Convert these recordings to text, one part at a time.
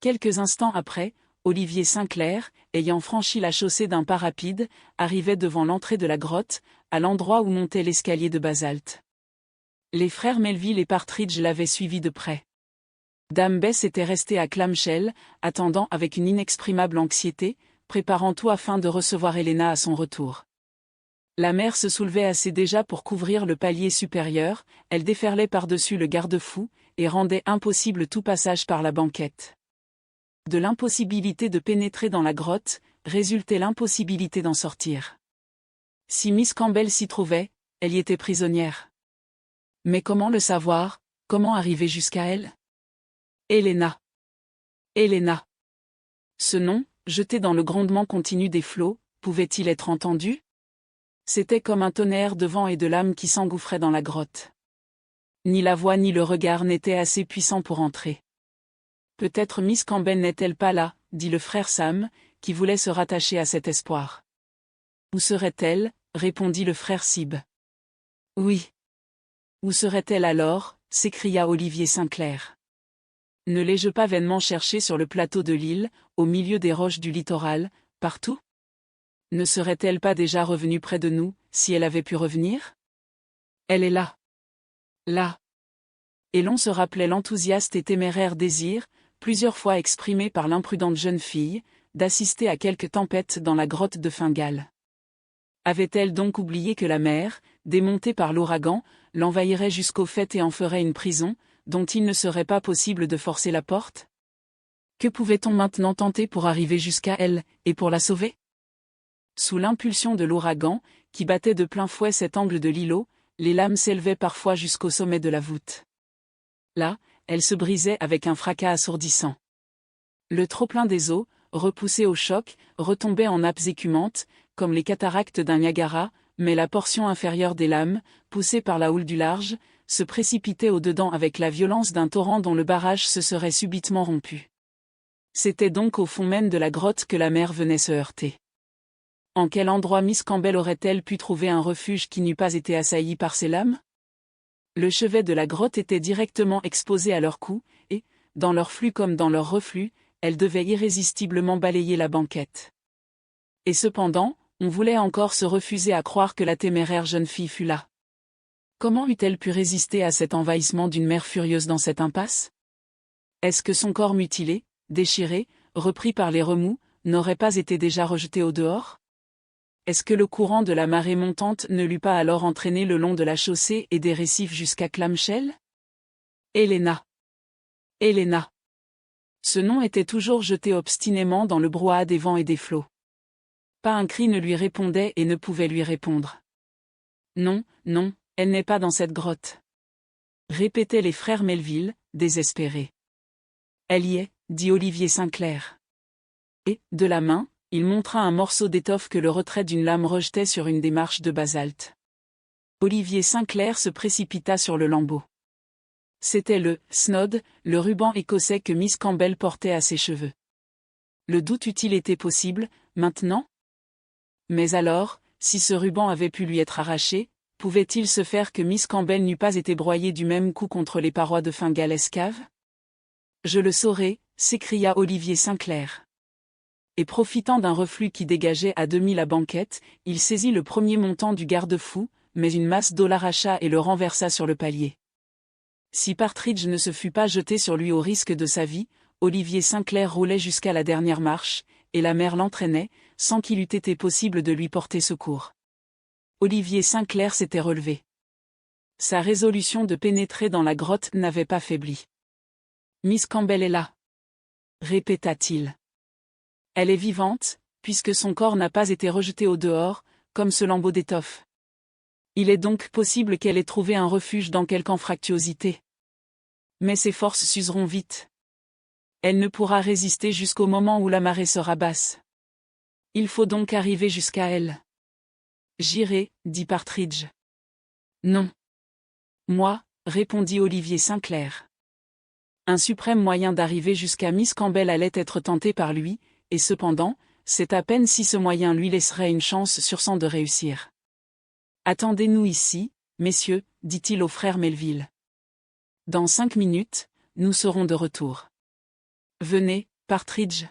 Quelques instants après, Olivier Sinclair, ayant franchi la chaussée d'un pas rapide, arrivait devant l'entrée de la grotte, à l'endroit où montait l'escalier de basalte. Les frères Melville et Partridge l'avaient suivi de près. Dame Bess était restée à Clamshell, attendant avec une inexprimable anxiété, préparant tout afin de recevoir Helena à son retour. La mer se soulevait assez déjà pour couvrir le palier supérieur, elle déferlait par-dessus le garde-fou, et rendait impossible tout passage par la banquette. De l'impossibilité de pénétrer dans la grotte, résultait l'impossibilité d'en sortir. Si Miss Campbell s'y trouvait, elle y était prisonnière. Mais comment le savoir, comment arriver jusqu'à elle? Helena. Helena. Ce nom, jeté dans le grondement continu des flots, pouvait-il être entendu? C'était comme un tonnerre de vent et de lame qui s'engouffrait dans la grotte. Ni la voix ni le regard n'étaient assez puissants pour entrer. Peut-être Miss Campbell n'est-elle pas là, dit le frère Sam, qui voulait se rattacher à cet espoir. Où serait-elle, répondit le frère Sib. Oui. Où serait-elle alors, s'écria Olivier Sinclair. Ne l'ai-je pas vainement cherchée sur le plateau de l'île, au milieu des roches du littoral, partout? Ne serait-elle pas déjà revenue près de nous, si elle avait pu revenir? Elle est là. Là. Et l'on se rappelait l'enthousiaste et téméraire désir, plusieurs fois exprimé par l'imprudente jeune fille, d'assister à quelque tempête dans la grotte de Fingal. Avait-elle donc oublié que la mer, démontée par l'ouragan, l'envahirait jusqu'au faîte et en ferait une prison, dont il ne serait pas possible de forcer la porte? Que pouvait-on maintenant tenter pour arriver jusqu'à elle, et pour la sauver? Sous l'impulsion de l'ouragan, qui battait de plein fouet cet angle de l'îlot, les lames s'élevaient parfois jusqu'au sommet de la voûte. Là, elle se brisait avec un fracas assourdissant. Le trop-plein des eaux, repoussé au choc, retombait en nappes écumantes, comme les cataractes d'un Niagara, mais la portion inférieure des lames, poussée par la houle du large, se précipitait au-dedans avec la violence d'un torrent dont le barrage se serait subitement rompu. C'était donc au fond même de la grotte que la mer venait se heurter. En quel endroit Miss Campbell aurait-elle pu trouver un refuge qui n'eût pas été assailli par ces lames? Le chevet de la grotte était directement exposé à leur cou, et, dans leur flux comme dans leur reflux, elle devait irrésistiblement balayer la banquette. Et cependant, on voulait encore se refuser à croire que la téméraire jeune fille fût là. Comment eût-elle pu résister à cet envahissement d'une mer furieuse dans cette impasse? Est-ce que son corps mutilé, déchiré, repris par les remous, n'aurait pas été déjà rejeté au dehors? Est-ce que le courant de la marée montante ne l'eût pas alors entraîné le long de la chaussée et des récifs jusqu'à Clamshell? Helena. Helena. Ce nom était toujours jeté obstinément dans le brouhaha des vents et des flots. Pas un cri ne lui répondait et ne pouvait lui répondre. Non, non, elle n'est pas dans cette grotte. Répétaient les frères Melville, désespérés. Elle y est, dit Olivier Sinclair. Et, de la main, il montra un morceau d'étoffe que le retrait d'une lame rejetait sur une des marches de basalte. Olivier Sinclair se précipita sur le lambeau. C'était le « snod », le ruban écossais que Miss Campbell portait à ses cheveux. Le doute eût-il été possible, maintenant? Mais alors, si ce ruban avait pu lui être arraché, pouvait-il se faire que Miss Campbell n'eût pas été broyée du même coup contre les parois de Fingal escave? Je le saurai, s'écria Olivier Sinclair. Et profitant d'un reflux qui dégageait à demi la banquette, il saisit le premier montant du garde-fou, mais une masse d'eau l'arracha et le renversa sur le palier. Si Partridge ne se fût pas jeté sur lui au risque de sa vie, Olivier Sinclair roulait jusqu'à la dernière marche, et la mer l'entraînait, sans qu'il eût été possible de lui porter secours. Olivier Sinclair s'était relevé. Sa résolution de pénétrer dans la grotte n'avait pas faibli. Miss Campbell est là, répéta-t-il. Elle est vivante, puisque son corps n'a pas été rejeté au dehors, comme ce lambeau d'étoffe. Il est donc possible qu'elle ait trouvé un refuge dans quelque anfractuosité. Mais ses forces s'useront vite. Elle ne pourra résister jusqu'au moment où la marée sera basse. Il faut donc arriver jusqu'à elle. J'irai, dit Partridge. Non. Moi, répondit Olivier Sinclair. Un suprême moyen d'arriver jusqu'à Miss Campbell allait être tenté par lui, et cependant, c'est à peine si ce moyen lui laisserait une chance sur 100 de réussir. Attendez-nous ici, messieurs, dit-il aux frères Melville. Dans 5 minutes, nous serons de retour. Venez, Partridge.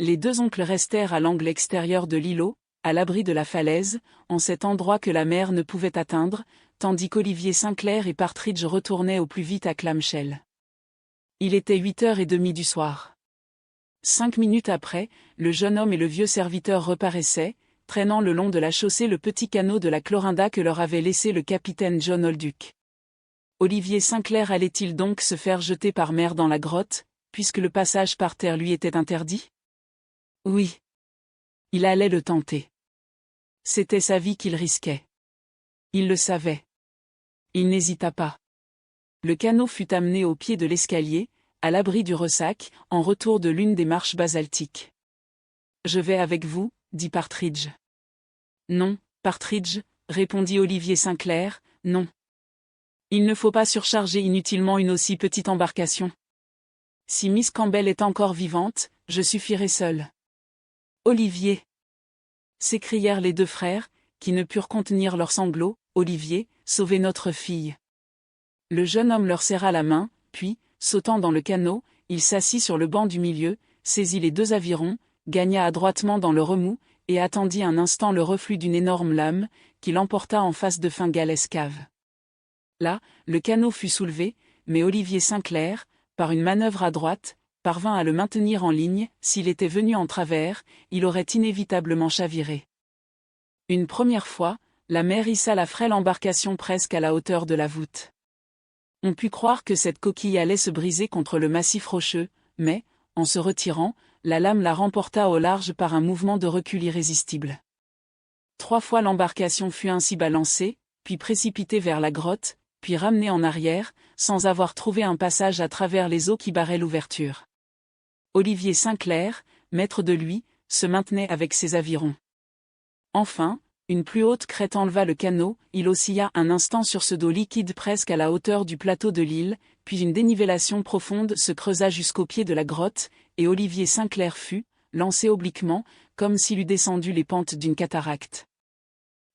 Les deux oncles restèrent à l'angle extérieur de l'îlot, à l'abri de la falaise, en cet endroit que la mer ne pouvait atteindre, tandis qu'Olivier Sinclair et Partridge retournaient au plus vite à Clamshell. Il était 8h30 du soir. 5 minutes après, le jeune homme et le vieux serviteur reparaissaient, traînant le long de la chaussée le petit canot de la Clorinda que leur avait laissé le capitaine John Holduc. Olivier Sinclair allait-il donc se faire jeter par mer dans la grotte, puisque le passage par terre lui était interdit? Oui. Il allait le tenter. C'était sa vie qu'il risquait. Il le savait. Il n'hésita pas. Le canot fut amené au pied de l'escalier, à l'abri du ressac, en retour de l'une des marches basaltiques. « Je vais avec vous, » dit Partridge. « Non, Partridge, » répondit Olivier Sinclair, « non. Il ne faut pas surcharger inutilement une aussi petite embarcation. Si Miss Campbell est encore vivante, je suffirai seul. »« Olivier !» s'écrièrent les deux frères, qui ne purent contenir leurs sanglots. « Olivier, sauvez notre fille !» Le jeune homme leur serra la main, puis, sautant dans le canot, il s'assit sur le banc du milieu, saisit les deux avirons, gagna adroitement dans le remous, et attendit un instant le reflux d'une énorme lame, qui l'emporta en face de Fingalès Cave. Là, le canot fut soulevé, mais Olivier Sinclair, par une manœuvre adroite, parvint à le maintenir en ligne. S'il était venu en travers, il aurait inévitablement chaviré. Une première fois, la mer hissa la frêle embarcation presque à la hauteur de la voûte. On put croire que cette coquille allait se briser contre le massif rocheux, mais, en se retirant, la lame la remporta au large par un mouvement de recul irrésistible. 3 fois l'embarcation fut ainsi balancée, puis précipitée vers la grotte, puis ramenée en arrière, sans avoir trouvé un passage à travers les eaux qui barraient l'ouverture. Olivier Sinclair, maître de lui, se maintenait avec ses avirons. Enfin, une plus haute crête enleva le canot, il oscilla un instant sur ce dos liquide presque à la hauteur du plateau de l'île, puis une dénivellation profonde se creusa jusqu'au pied de la grotte, et Olivier Sinclair fut, lancé obliquement, comme s'il eût descendu les pentes d'une cataracte.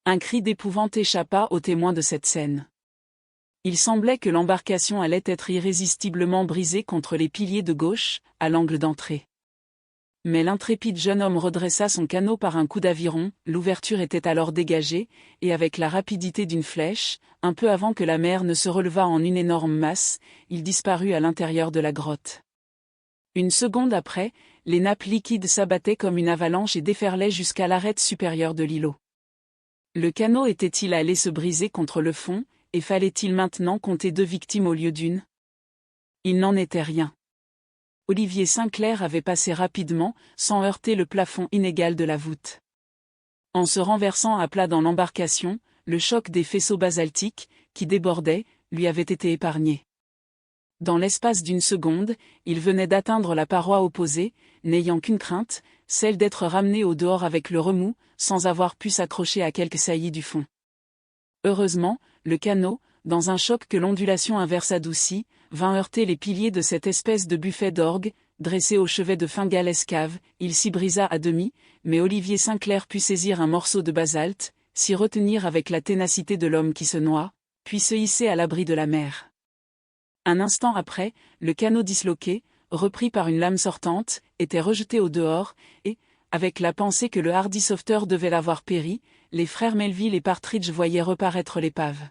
Un cri d'épouvante échappa aux témoins de cette scène. Il semblait que l'embarcation allait être irrésistiblement brisée contre les piliers de gauche, à l'angle d'entrée. Mais l'intrépide jeune homme redressa son canot par un coup d'aviron, l'ouverture était alors dégagée, et avec la rapidité d'une flèche, un peu avant que la mer ne se relevât en une énorme masse, il disparut à l'intérieur de la grotte. Une seconde après, les nappes liquides s'abattaient comme une avalanche et déferlaient jusqu'à l'arête supérieure de l'îlot. Le canot était-il allé se briser contre le fond, et fallait-il maintenant compter 2 victimes au lieu d'une? Il n'en était rien. Olivier Sinclair avait passé rapidement, sans heurter le plafond inégal de la voûte. En se renversant à plat dans l'embarcation, le choc des faisceaux basaltiques, qui débordaient, lui avait été épargné. Dans l'espace d'une seconde, il venait d'atteindre la paroi opposée, n'ayant qu'une crainte, celle d'être ramené au dehors avec le remous, sans avoir pu s'accrocher à quelque saillie du fond. Heureusement, le canot, dans un choc que l'ondulation inverse adoucit, vint heurter les piliers de cette espèce de buffet d'orgue, dressé au chevet de Fingalès Cave. Il s'y brisa à demi, mais Olivier Sinclair put saisir un morceau de basalte, s'y retenir avec la ténacité de l'homme qui se noie, puis se hisser à l'abri de la mer. Un instant après, le canot disloqué, repris par une lame sortante, était rejeté au dehors, et, avec la pensée que le hardi sauveteur devait l'avoir péri, les frères Melville et Partridge voyaient reparaître l'épave.